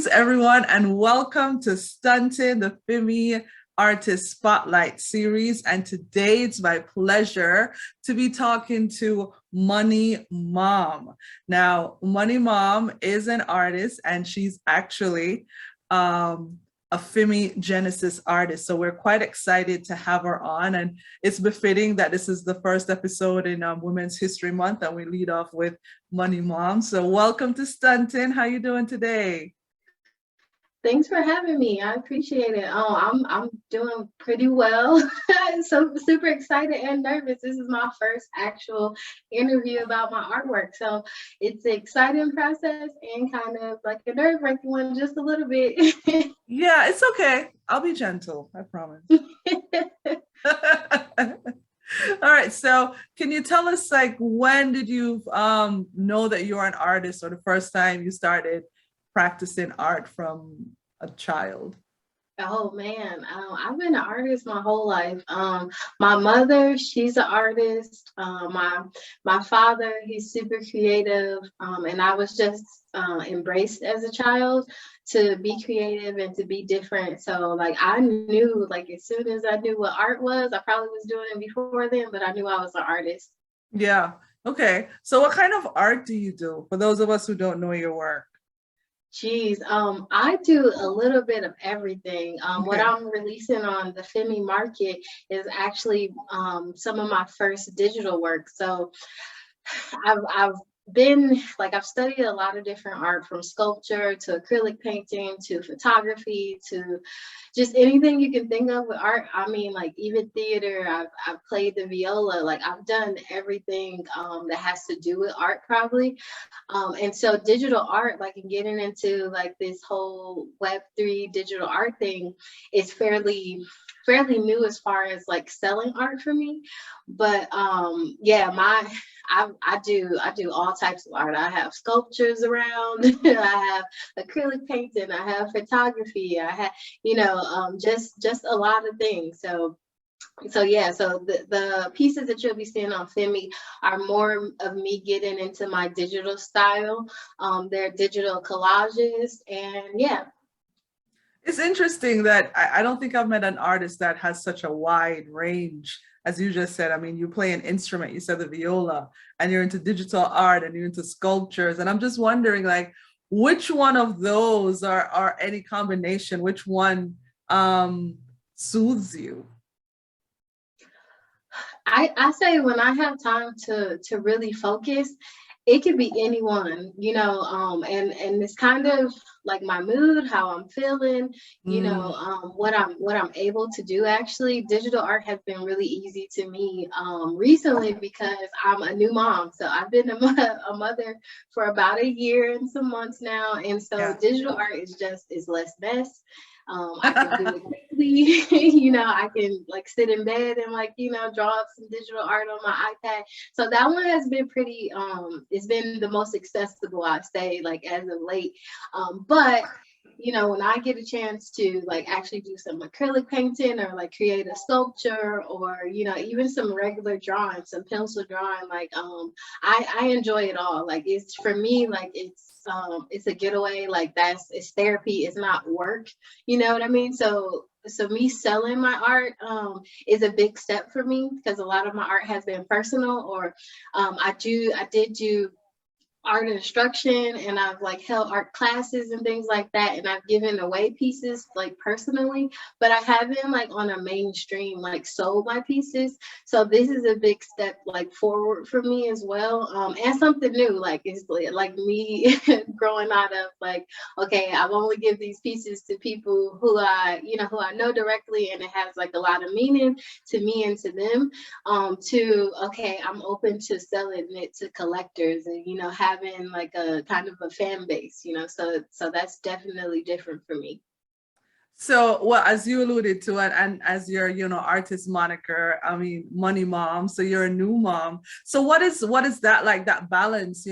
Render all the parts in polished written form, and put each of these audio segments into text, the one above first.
Greetings, everyone, and welcome to Stunted, the Fimi Artist Spotlight series. And today it's my pleasure to be talking to Mon3y Mom. Now, Mon3y Mom is an artist, and she's actually a Fimi Genesis artist. So we're quite excited to have her on, and it's befitting that this is the first episode in Women's History Month, and we lead off with Mon3y Mom. So welcome to Stunting. How you doing today? Thanks for having me. I appreciate it. I'm doing pretty well. So super excited and nervous. This is my first actual interview about my artwork. So it's an exciting process and kind of like a nerve-wracking one just a little bit. Yeah, it's okay. I'll be gentle, I promise. All right, so can you tell us, like, when did you know that you are an artist, or the first time you started practicing art from a child? Oh man, I've been an artist my whole life. My mother, she's an artist. My father, he's super creative, and I was just embraced as a child to be creative and to be different. So like I knew, like as soon as I knew what art was, I probably was doing it before then, but I knew I was an artist. Yeah. Okay. So what kind of art do you do, for those of us who don't know your work? Geez, I do a little bit of everything. What Okay. I'm releasing on the Fimi market is actually some of my first digital work. So I've been like I've studied a lot of different art, from sculpture to acrylic painting to photography to just anything you can think of with art. I mean, like even theater. I've played the viola. Like I've done everything that has to do with art, probably. And so digital art, like and getting into like this whole Web3 digital art thing, is fairly new as far as like selling art for me. But yeah, I do all types of art. I have sculptures around. I have acrylic painting. I have photography. I have just a lot of things. So yeah, so the pieces that you'll be seeing on Fimi are more of me getting into my digital style. They're digital collages, and yeah. It's interesting that I don't think I've met an artist that has such a wide range. As you just said, I mean, you play an instrument, you said the viola, and you're into digital art and you're into sculptures. And I'm just wondering, like, which one of those are any combination, which one soothes you? I say when I have time to really focus, it could be anyone, and it's kind of like my mood, how I'm feeling, Mm, what I'm able to do. Actually, digital art has been really easy to me recently because I'm a new mom. So I've been a mother for about a year and some months now, and so yeah. digital art is less mess. I can do it quickly. I can like sit in bed and like, draw up some digital art on my iPad. So that one has been pretty, it's been the most accessible, I say, like as of late. But when I get a chance to like actually do some acrylic painting or like create a sculpture, or even some regular drawing, some pencil drawing, like I enjoy it all. Like it's for me, like it's a getaway. Like it's therapy. It's not work. You know what I mean? So me selling my art is a big step for me, because a lot of my art has been personal, or I did do art instruction, and I've like held art classes and things like that, and I've given away pieces like personally, but I haven't like on a mainstream like sold my pieces. So this is a big step like forward for me as well, and something new. Like it's like me growing out of like, okay, I've only give these pieces to people who I know directly, and it has like a lot of meaning to me and to them, to okay, I'm open to selling it to collectors, and having like a kind of a fan base, so that's definitely different for me. So, well, as you alluded to, and as your, artist moniker, I mean, Mon3y Mom. So you're a new mom. So what is that like? That balance,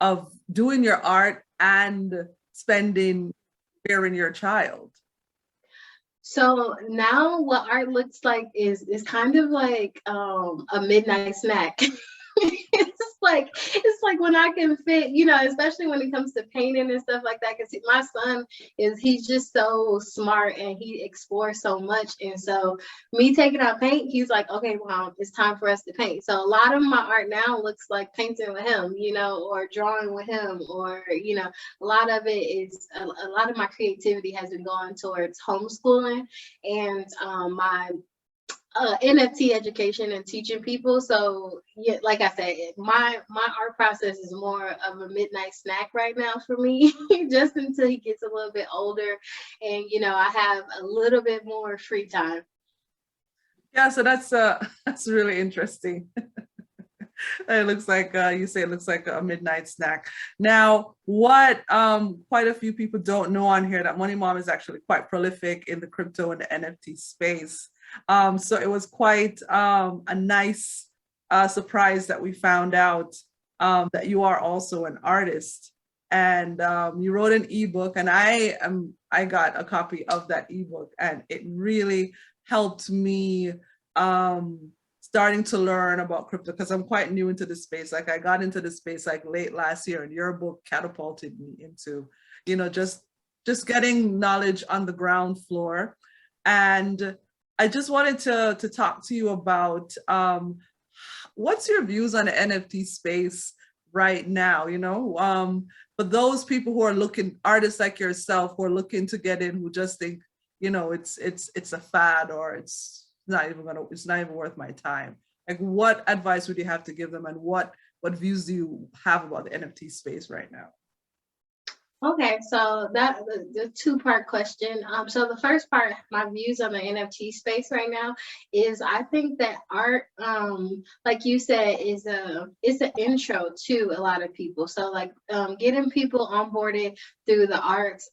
of doing your art and spending rearing your child. So now what art looks like is kind of like a midnight snack. It's like when I can fit, you know, especially when it comes to painting and stuff like that. Because my son he's just so smart and he explores so much. And so me taking out paint, he's like, okay, Mom, it's time for us to paint. So a lot of my art now looks like painting with him, you know, or drawing with him, or you know, a lot of it is a lot of my creativity has been going towards homeschooling and my NFT education and teaching people. So yeah, like I said, my art process is more of a midnight snack right now for me, just until he gets a little bit older, and you know, I have a little bit more free time. Yeah, so that's that's really interesting. It looks like you say it looks like a midnight snack. Now, what quite a few people don't know on here, that Mon3y Mom is actually quite prolific in the crypto and the NFT space. So it was quite a nice surprise that we found out that you are also an artist, and you wrote an ebook, and I got a copy of that ebook, and it really helped me starting to learn about crypto, because I'm quite new into the space. Like I got into the space like late last year, and your book catapulted me into, you know, just getting knowledge on the ground floor. And I just wanted to talk to you about what's your views on the NFT space right now, you know, for those people who are looking, artists like yourself who are looking to get in, who just think, you know, it's a fad, or it's not even worth my time. Like, what advice would you have to give them, and what views do you have about the NFT space right now? Okay, so that the two-part question. So the first part, my views on the NFT space right now is I think that art, like you said, is an intro to a lot of people. So like getting people onboarded through the arts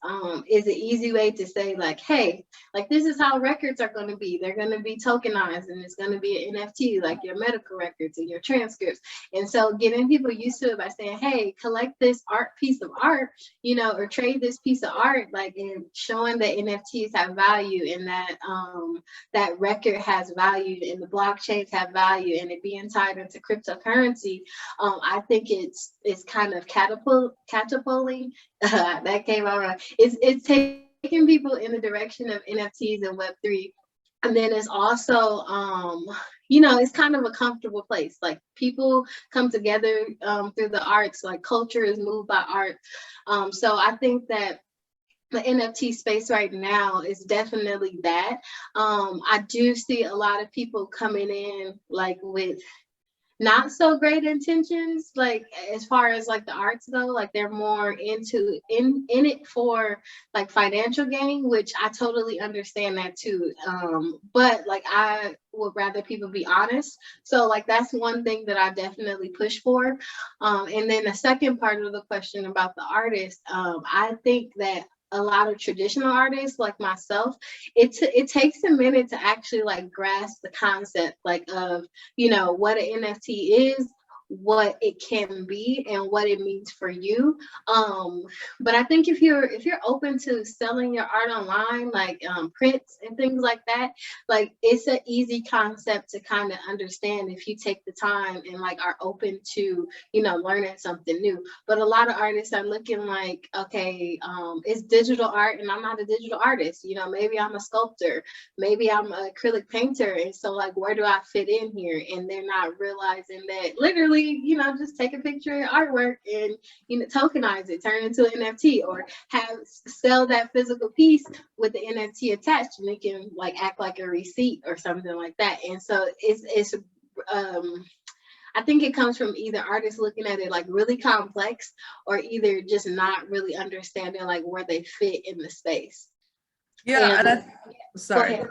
is an easy way to say like, hey, like this is how records are going to be. They're going to be tokenized, and it's going to be an NFT, like your medical records and your transcripts. And so getting people used to it by saying, hey, collect this piece of art, you know, or trade this piece of art, like, and showing that NFTs have value, and that that record has value, and the blockchains have value, and it being tied into cryptocurrency. I think it's kind of catapulting. That came out right. It's taking people in the direction of NFTs and Web3. And then it's also you know, it's kind of a comfortable place. Like people come together through the arts. Like culture is moved by art. So I think that the NFT space right now is definitely that. I do see a lot of people coming in like with not so great intentions, like as far as like the arts go. Like they're more into in it for like financial gain, which I totally understand that too. But like I would rather people be honest. So like that's one thing that I definitely push for. And then the second part of the question about the artist, I think that a lot of traditional artists like myself, it takes a minute to actually like grasp the concept like of, you know, what an NFT is, what it can be, and what it means for you. But I think if you're open to selling your art online, like prints and things like that, like it's an easy concept to kind of understand if you take the time and like are open to, you know, learning something new. But a lot of artists are looking like, okay, it's digital art and I'm not a digital artist. You know, maybe I'm a sculptor, maybe I'm an acrylic painter, and so like where do I fit in here? And they're not realizing that literally, you know, just take a picture of your artwork and, you know, tokenize it, turn it into an NFT, or sell that physical piece with the NFT attached, and it can like act like a receipt or something like that. And so it's I think it comes from either artists looking at it like really complex, or either just not really understanding like where they fit in the space. Yeah, And sorry.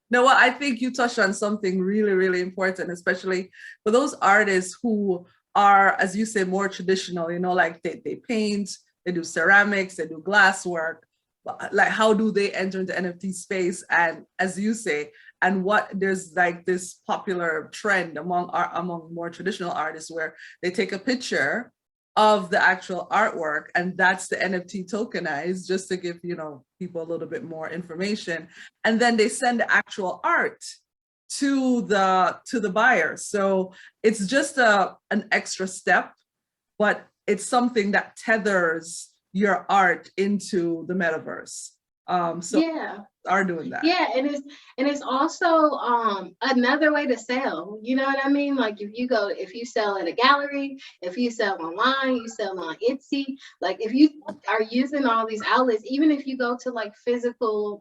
No, well, I think you touched on something really, really important, especially for those artists who are, as you say, more traditional, you know, like they paint, they do ceramics, they do glass work. Like, how do they enter into NFT space? And as you say, and what there's like this popular trend among more traditional artists where they take a picture of the actual artwork, and that's the NFT tokenized, just to give, you know, people a little bit more information, and then they send the actual art to the buyer. So it's just an extra step, but it's something that tethers your art into the metaverse. So Yeah. are doing that. Yeah, and it's also another way to sell. You know what I mean? Like if you sell at a gallery, if you sell online, you sell on Etsy. Like if you are using all these outlets, even if you go to like physical,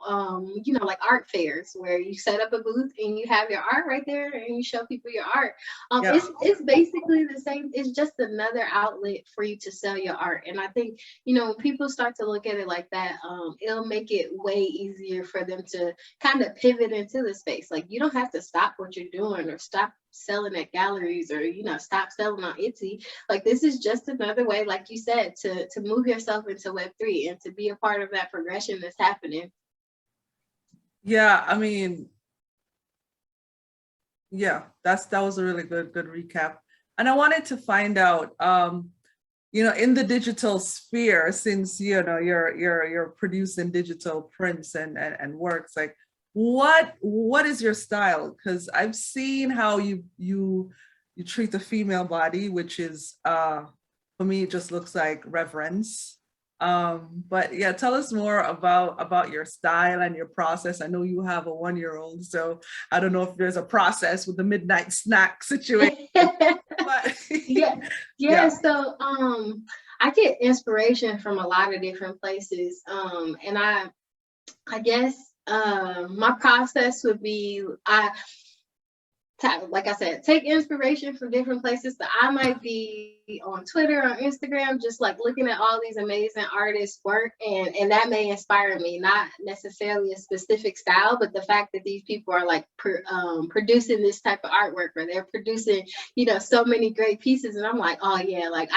like art fairs where you set up a booth and you have your art right there and you show people your art. Yeah. It's basically the same. It's just another outlet for you to sell your art. And I think when people start to look at it like that, it'll make it way easier for them to kind of pivot into the space. Like you don't have to stop what you're doing or stop selling at galleries or stop selling on Etsy. Like this is just another way, like you said, to move yourself into Web3 and to be a part of that progression that's happening. Yeah, I mean, yeah, that was a really good recap. And I wanted to find out, in the digital sphere, since you're producing digital prints and works, like what is your style? Because I've seen how you treat the female body, which is for me it just looks like reverence. But yeah, tell us more about your style and your process. I know you have a 1-year-old, so I don't know if there's a process with the midnight snack situation. But yeah. So I get inspiration from a lot of different places. And I guess my process would be like I said, take inspiration from different places. So I might be on Twitter or Instagram, just like looking at all these amazing artists' work, and that may inspire me. Not necessarily a specific style, but the fact that these people are like producing this type of artwork, or they're producing, so many great pieces, and I'm like, oh yeah, like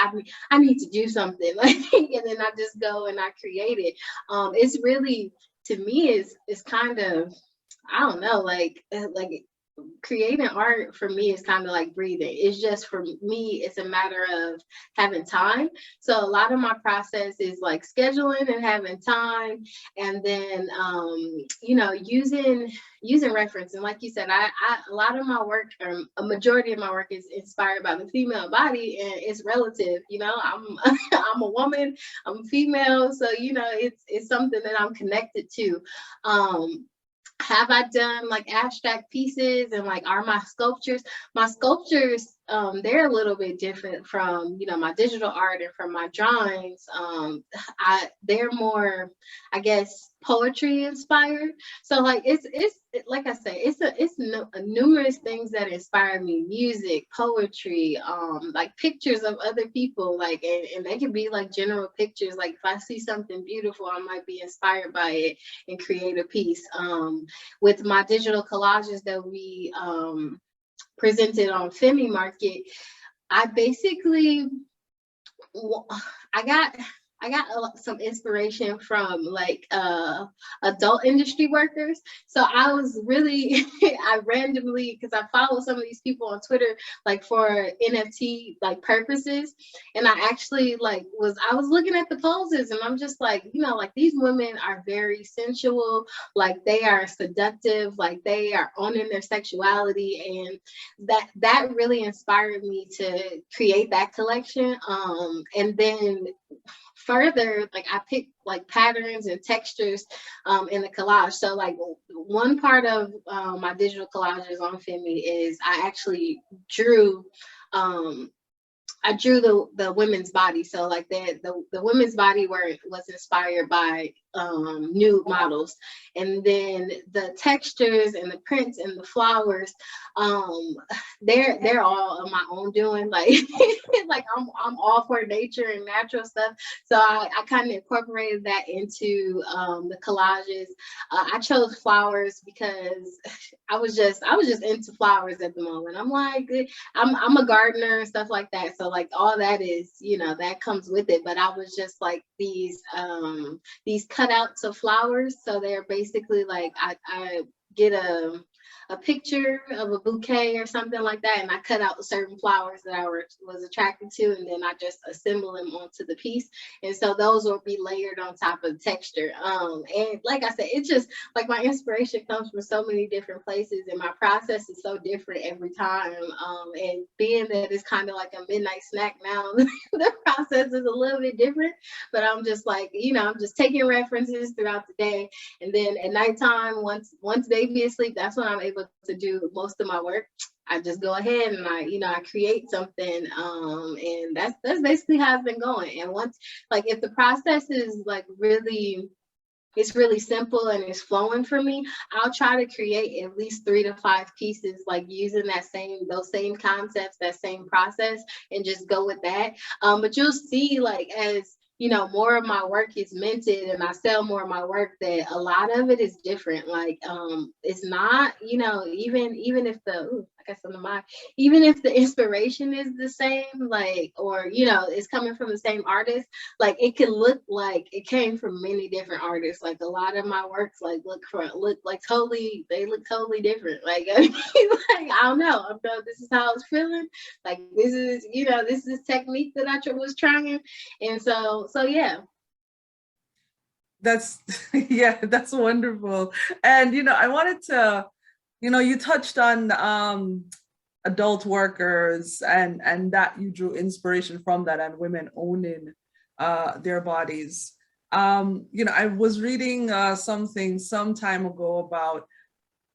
I need to do something, like, and then I just go and I create it. It's really, to me, is kind of, I don't know, like creating art for me is kind of like breathing. It's just, for me, it's a matter of having time. So a lot of my process is like scheduling and having time, and then using reference. And like you said, I a lot of my work, or a majority of my work, is inspired by the female body, and it's relative. I'm I'm a woman, I'm female, so it's something that I'm connected to. Have I done like abstract pieces, and like, are my sculptures they're a little bit different from my digital art and from my drawings. They're more, I guess, poetry inspired. So like it's like I say, it's numerous things that inspire me: music, poetry, like pictures of other people, like, and they can be like general pictures. Like if I see something beautiful, I might be inspired by it and create a piece. With my digital collages that we presented on Fimi Market, I basically, I got some inspiration from like adult industry workers. So I was really, I randomly, because I follow some of these people on Twitter, like for NFT like purposes. And I actually I was looking at the poses, and I'm just like, like these women are very sensual, like they are seductive, like they are owning their sexuality. And that really inspired me to create that collection. And then further, like I picked like patterns and textures in the collage. So like one part of my digital collages on Fimi is I actually drew the women's body. So like the women's body was inspired by nude models, and then the textures and the prints and the flowers, they're all of my own doing. Like like I'm all for nature and natural stuff. So I kind of incorporated that into the collages. I chose flowers because I was just into flowers at the moment. I'm like, I'm a gardener and stuff like that. So like all that is, that comes with it. But I was just like these cutouts of flowers. So they're basically like, I get a a picture of a bouquet or something like that, and I cut out certain flowers that I was attracted to, and then I just assemble them onto the piece. And so those will be layered on top of the texture. And like I said, it's just like my inspiration comes from so many different places, and my process is so different every time. And being that it's kind of like a midnight snack now, the process is a little bit different, but I'm just like, I'm just taking references throughout the day. And then at nighttime, once baby is asleep, that's when I'm able to do most of my work. I just go ahead and I create something. And that's basically how it's been going. And once, like, if the process is like it's really simple and it's flowing for me, I'll try to create at least 3 to 5 pieces, like using those same concepts, that same process, and just go with that. But you'll see, like, as more of my work is minted and I sell more of my work, that a lot of it is different. Like, it's not, even if I guess under my, even if the inspiration is the same, like, or, it's coming from the same artist, like, it can look like it came from many different artists. Like, a lot of my works, like, look like totally different. Like, I mean, like, I don't know. This is how I was feeling. Like, this is technique that I was trying. And so yeah. That's yeah, that's wonderful. And I wanted to, you touched on adult workers and that you drew inspiration from that, and women owning their bodies. I was reading something some time ago about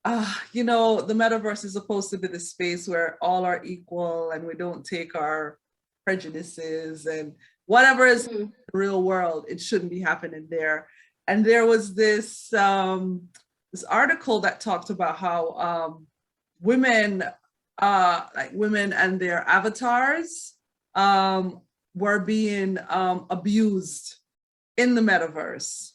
the metaverse is supposed to be the space where all are equal and we don't take our prejudices and whatever is in the real world, it shouldn't be happening there. And there was this article that talked about how women and their avatars were being abused in the metaverse.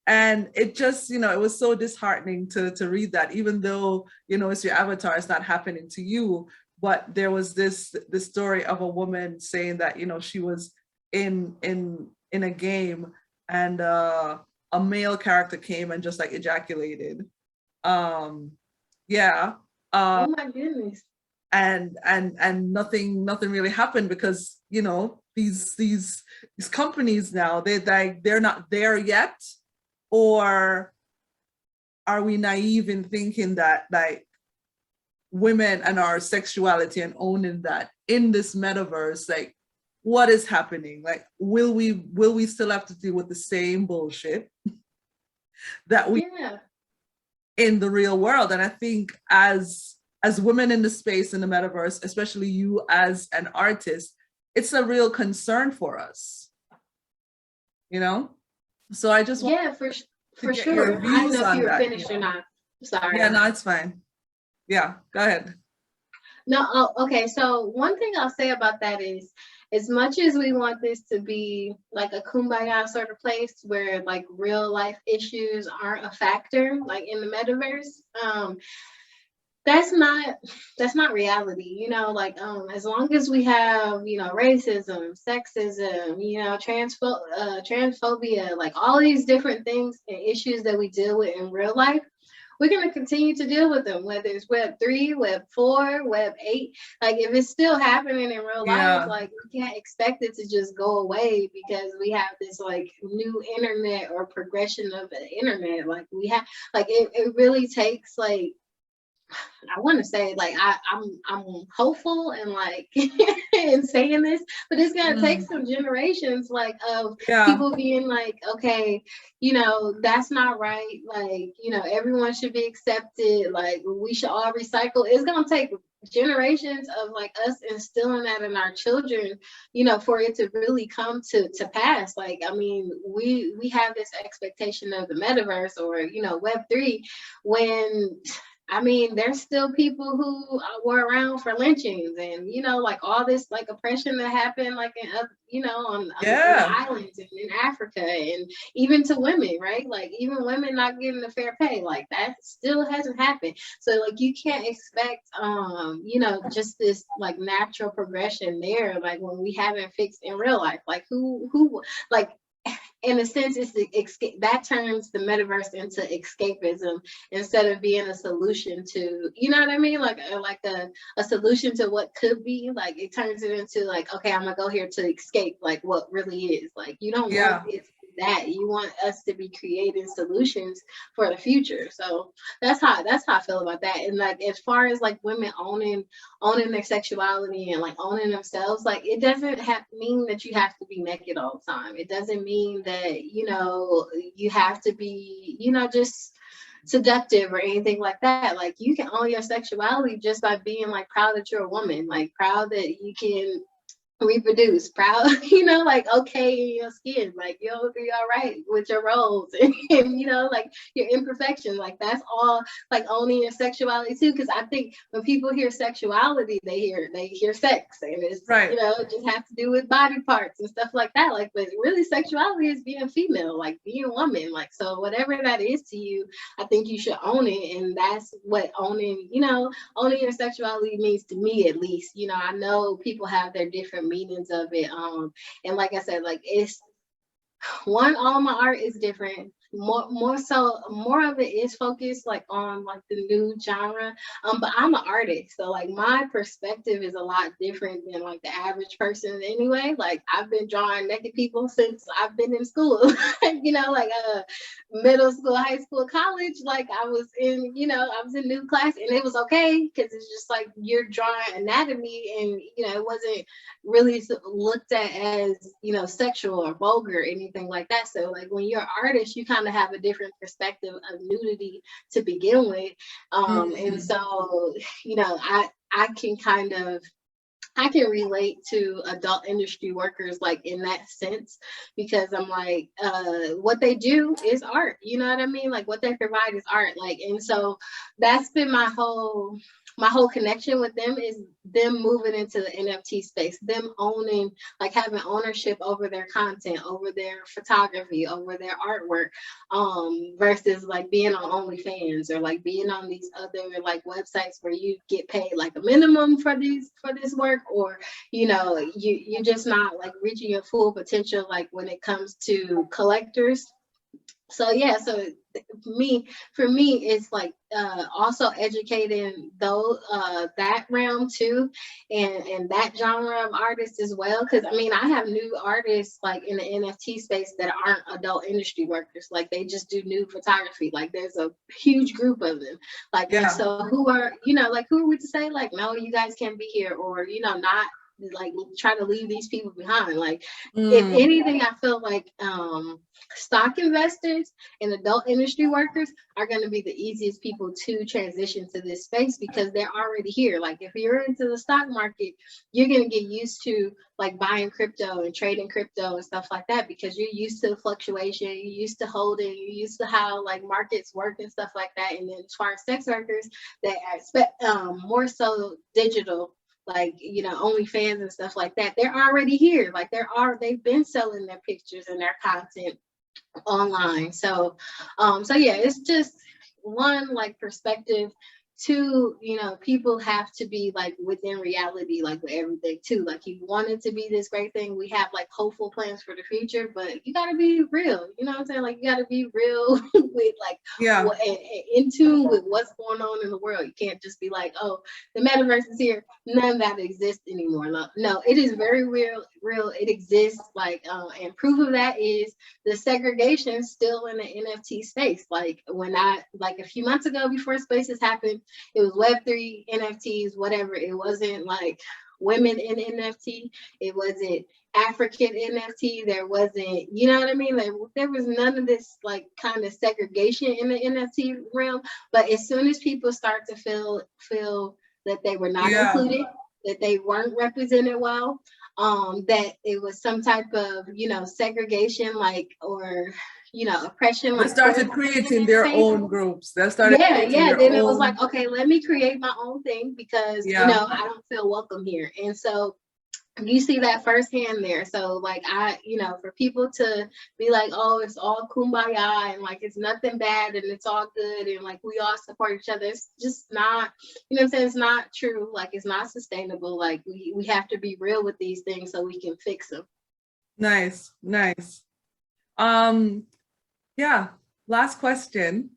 And it just, it was so disheartening to read that, even though, it's your avatar, it's not happening to you. But there was this story of a woman saying that, she was in a game, and a male character came and just like ejaculated. Yeah. Oh my goodness. And nothing really happened, because these companies now, they're not there yet. Or are we naive in thinking that, like, women and our sexuality and owning that in this metaverse, like, what is happening? Like, will we still have to deal with the same bullshit that we in the real world? And I think as women in the space, in the metaverse, especially you as an artist, it's a real concern for us, So I just want for sure. I don't know if you were finished or not. Sorry. Yeah, no, it's fine. Yeah, go ahead. No, okay. So one thing I'll say about that is, as much as we want this to be like a kumbaya sort of place where like real life issues aren't a factor, like in the metaverse, that's not reality. Like, as long as we have, racism, sexism, transphobia, like all these different things and issues that we deal with in real life, we're going to continue to deal with them, whether it's Web 3, Web 4, Web 8. Like, if it's still happening in real life, like, we can't expect it to just go away because we have this like new internet or progression of the internet. Like, we have, like, it really takes, like, I want to say, like, I'm hopeful and like in saying this, but it's gonna take some generations, like, of people being like, okay, that's not right. Like, everyone should be accepted. Like, we should all recycle. It's gonna take generations of like us instilling that in our children, for it to really come to pass. Like, I mean, we have this expectation of the metaverse or Web 3 when, I mean, there's still people who were around for lynchings and, like all this like oppression that happened like in, on the islands and in Africa, and even to women, right? Like, even women not getting a fair pay, like that still hasn't happened. So like, you can't expect, just this like natural progression there, like when we haven't fixed in real life, like who like, in a sense, it's the escape that turns the metaverse into escapism instead of being a solution to, you know what I mean? Like a solution to what could be. Like it turns it into like, okay, I'm gonna go here to escape like what really is. Like you don't want Yeah. it to be that. You want us to be creating solutions for the future. So that's how I feel about that. And like as far as like women owning their sexuality and like owning themselves, like it doesn't have mean that you have to be naked all the time. It doesn't mean that, you know, you have to be, you know, just seductive or anything like that. Like you can own your sexuality just by being like proud that you're a woman, like proud that you can reproduce, proud, you know, like okay in your skin, like you'll be all right with your roles and you know, like your imperfections. Like that's all like owning your sexuality too. Because I think when people hear sexuality, they hear sex, and it's Right. you know, it just has to do with body parts and stuff like that. Like, but really, sexuality is being female, like being a woman. Like, so whatever that is to you, I think you should own it, and that's what owning, you know, owning your sexuality means to me, at least. You know, I know people have their different meanings of it. And like I said, like it's all my art is different. More of it is focused like on like the new genre. But I'm an artist, so like my perspective is a lot different than like the average person anyway. Like I've been drawing naked people since I've been in school. You know, like middle school, high school, college. Like I was in, you know, I was in new class, and it was okay because it's just like you're drawing anatomy, and you know, it wasn't really looked at as, you know, sexual or vulgar or anything like that. So like when you're an artist, you kind of have a different perspective of nudity to begin with. And so, you know, I can kind of I can relate to adult industry workers like in that sense, because I'm like, what they do is art. You know what I mean? Like what they provide is art. Like, and so that's been my whole connection with them is them moving into the NFT space, them owning, like having ownership over their content, over their photography, over their artwork, versus like being on OnlyFans or like being on these other like websites where you get paid like a minimum for this work, or you know, you're just not like reaching your full potential like when it comes to collectors. So yeah, so for me it's like also educating those that realm too, and that genre of artists as well, because I mean I have new artists like in the NFT space that aren't adult industry workers, like they just do nude photography. Like there's a huge group of them, like, and Yeah. so who are, you know, like who are we to say like no, you guys can't be here, or you know, not like try to leave these people behind. Like if anything, I feel like stock investors and adult industry workers are going to be the easiest people to transition to this space because they're already here. Like if you're into the stock market, you're going to get used to like buying crypto and trading crypto and stuff like that because you're used to fluctuation, you're used to holding, you're used to how like markets work and stuff like that. And then as far as sex workers, they expect more so digital, like, you know, OnlyFans and stuff like that. They're already here. Like they've been selling their pictures and their content online. So yeah, it's just one, like perspective. Two, you know, people have to be like within reality, like with everything too. Like you want it to be this great thing. We have like hopeful plans for the future, but you gotta be real. You know what I'm saying? Like you gotta be real with like Yeah. what, and in tune with what's going on in the world. You can't just be like, oh, the metaverse is here. None of that exists anymore. No, it is very real. It exists. Like, and proof of that is the segregation still in the NFT space. Like when like a few months ago before Spaces happened, it was Web3, NFTs, whatever. It wasn't like women in NFT. It wasn't African NFT. There wasn't, you know what I mean? Like there was none of this like kind of segregation in the NFT realm. But as soon as people start to feel that they were not included, that they weren't represented well, that it was some type of, you know, segregation, like, or, you know, oppression. They Like started creating their own groups. They started creating their then it was own. like, okay, let me create my own thing because, you know, I don't feel welcome here. And so you see that firsthand there. So like you know, for people to be like, oh, it's all kumbaya and like it's nothing bad and it's all good and like we all support each other, it's just not, you know what I'm saying, it's not true. Like it's not sustainable. Like we have to be real with these things so we can fix them. Nice. Yeah, last question.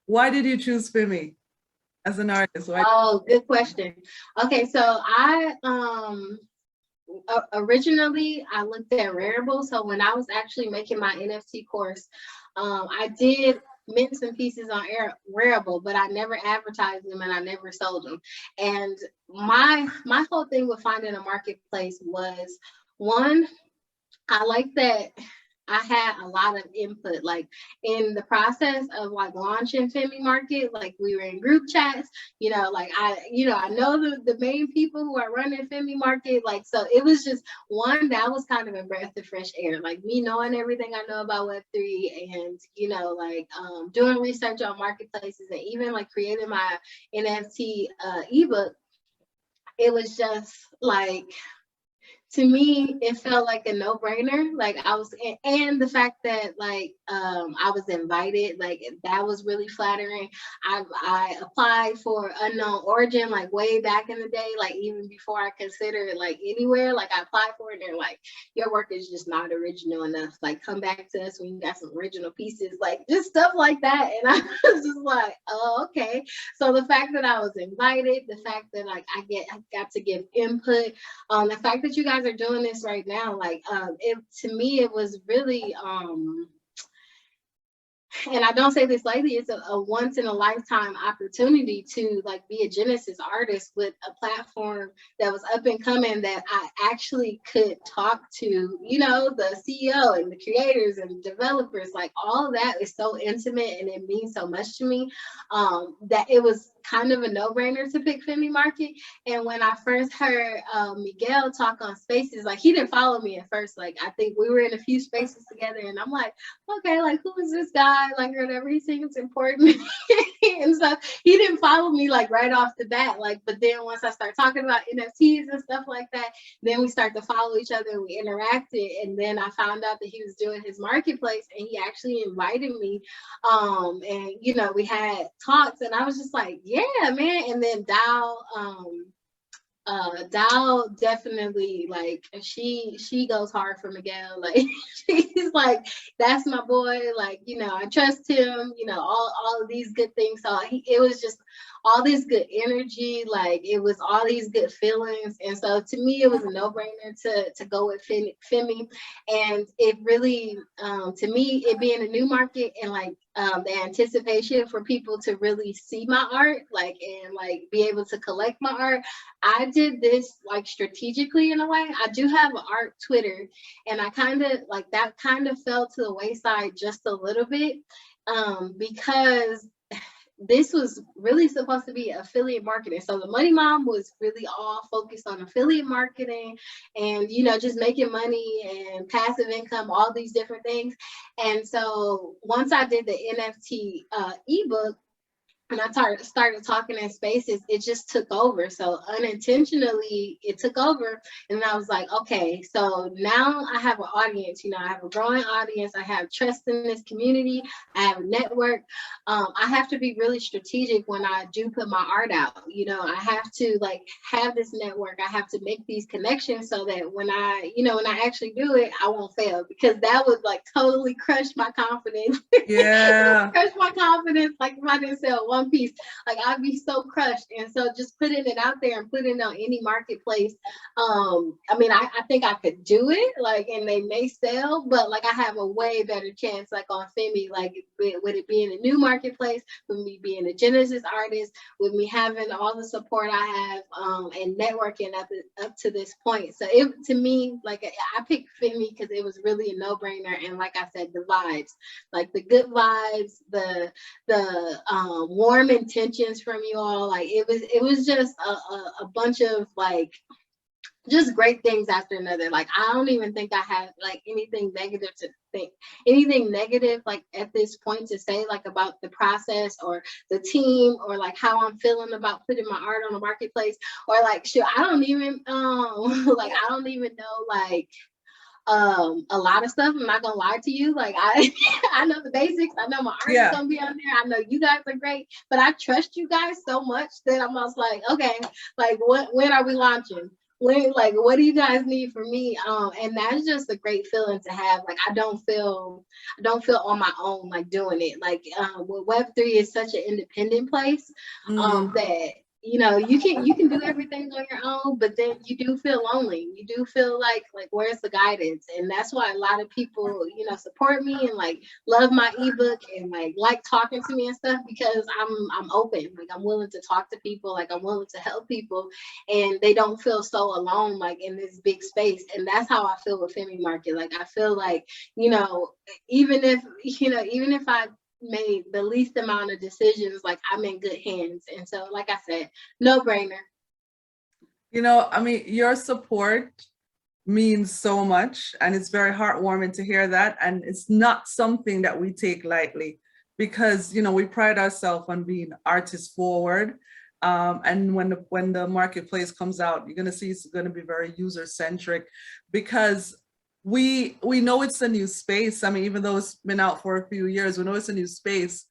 Why did you choose Fimi as an artist? Why? Oh, good question. Okay, so I originally I looked at Rarible. So when I was actually making my NFT course, I did mint some pieces on Rarible, but I never advertised them and I never sold them. And my whole thing with finding a marketplace was, one, I like that I had a lot of input, like in the process of like launching Fimi Market. Like we were in group chats, like I know the main people who are running Fimi Market. Like, so it was just one that was kind of a breath of fresh air, like me knowing everything I know about Web3 and, doing research on marketplaces and even like creating my NFT ebook. It was just like, to me, it felt like a no-brainer. Like I was, and the fact that like I was invited, like that was really flattering. I applied for Unknown Origin like way back in the day, like even before I considered like anywhere. Like I applied for it, and they're like, your work is just not original enough. Like come back to us when you got some original pieces, like just stuff like that. And I was just like, oh, okay. So the fact that I was invited, the fact that like I got to give input, the fact that you guys are doing this right now, like to me it was really and I don't say this lightly, it's a once in a lifetime opportunity to like be a Genesis artist with a platform that was up and coming, that I actually could talk to, the CEO and the creators and developers. Like all of that is so intimate and it means so much to me, that it was kind of a no-brainer to pick Fimi Market. And when I first heard Miguel talk on Spaces, like he didn't follow me at first. Like I think we were in a few spaces together and I'm like, okay, like who is this guy? Like whatever, he seems important. And so he didn't follow me like right off the bat. Like, but then once I start talking about NFTs and stuff like that, then we start to follow each other and we interacted. And then I found out that he was doing his marketplace and he actually invited me. And we had talks and I was just like, yeah, man. And then Dow definitely, like she goes hard for Miguel. Like she's like, that's my boy. Like, I trust him, all of these good things. So it was just all this good energy, like it was all these good feelings. And so to me, it was a no-brainer to go with Fimi. And it really, to me, it being a new market and like the anticipation for people to really see my art, like, and like be able to collect my art. I did this like strategically in a way. I do have an art Twitter, and I kind of like that kind of fell to the wayside just a little bit, because this was really supposed to be affiliate marketing. So the Mon3y Mom was really all focused on affiliate marketing and, just making money and passive income, all these different things. And so once I did the NFT ebook, and I started talking in spaces, it just took over. So unintentionally, it took over. And I was like, okay, so now I have an audience, I have a growing audience. I have trust in this community. I have a network. I have to be really strategic when I do put my art out. I have to like have this network. I have to make these connections so that when I actually do it, I won't fail, because that would like totally crush my confidence. Yeah. Crush my confidence. Like if I didn't sell one piece, like I'd be so crushed. And so just putting it out there and putting it on any marketplace, I think I could do it, like, and they may sell, but like I have a way better chance like on Fimi, like with it being a new marketplace, with me being a Genesis artist, with me having all the support I have, and networking up to this point. So it, to me, like I picked Fimi because it was really a no-brainer. And like I said, the vibes, like the good vibes, the warm intentions from you all, like it was just a bunch of like just great things after another. Like I don't even think I have like anything negative like at this point to say like about the process or the team or like how I'm feeling about putting my art on the marketplace, or like sure, I don't even like I don't even know like a lot of stuff. I'm not gonna lie to you, like I I know the basics. I know my art is gonna be on there. I know you guys are great, but I trust you guys so much that I'm almost like, okay, like when are we launching? like, what do you guys need from me? And that's just a great feeling to have. Like, I don't feel on my own, like doing it. Like, Web3 is such an independent place, that, you know, you can do everything on your own, but then you do feel lonely. You do feel like where's the guidance? And that's why a lot of people, you know, support me and like love my ebook and like talking to me and stuff, because I'm open. Like, I'm willing to talk to people, like I'm willing to help people, and they don't feel so alone, like in this big space. And that's how I feel with Fimi Market. Like, I feel like, you know, even if I made the least amount of decisions, like I'm in good hands. And so, like I said, no brainer. You know, I mean, your support means so much, and it's very heartwarming to hear that. And it's not something that we take lightly, because, you know, we pride ourselves on being artist forward. And when the marketplace comes out, you're going to see it's going to be very user centric, because we know it's a new space. I mean, even though it's been out for a few years, we know it's a new space.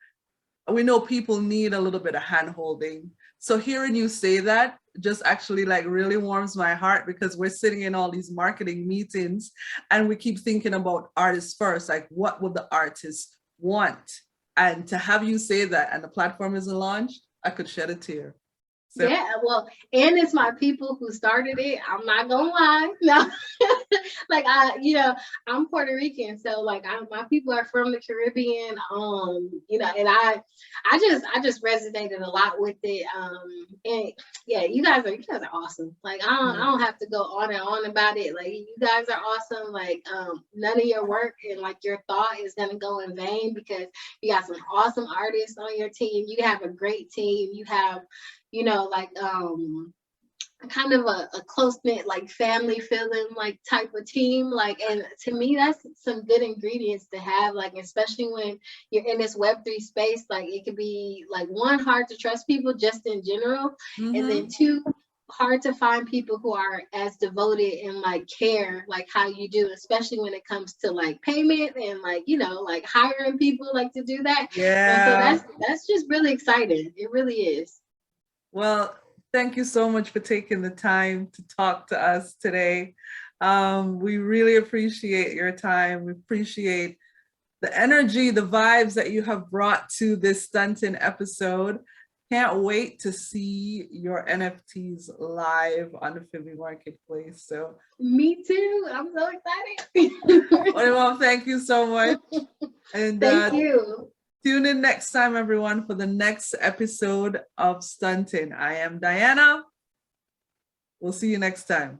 We know people need a little bit of hand holding. So hearing you say that just actually like really warms my heart, because we're sitting in all these marketing meetings and we keep thinking about artists first, like what would the artist want? And to have you say that and the platform isn't launched, I could shed a tear. So. Yeah, well, and it's my people who started it. I'm not gonna lie. No, like I'm Puerto Rican, so like my people are from the Caribbean. And I just resonated a lot with it. And yeah, you guys are awesome. Like, I don't have to go on and on about it. Like, you guys are awesome. Like, none of your work and like your thought is gonna go in vain, because you got some awesome artists on your team. You have a great team. You have, kind of a close-knit, like family feeling, like type of team. Like, and to me, that's some good ingredients to have, like, especially when you're in this Web3 space. Like, it could be like, one, hard to trust people just in general, and then two, hard to find people who are as devoted and like care like how you do, especially when it comes to like payment and like, like hiring people like to do that. Yeah. And so that's just really exciting. It really is. Well, thank you so much for taking the time to talk to us today. We really appreciate your time. We appreciate the energy, the vibes that you have brought to this stunting episode. Can't wait to see your NFTs live on the Fimi Marketplace. So me too. I'm so excited. Well, thank you so much. And thank you. Tune in next time, everyone, for the next episode of Stunting. I am Diana. We'll see you next time.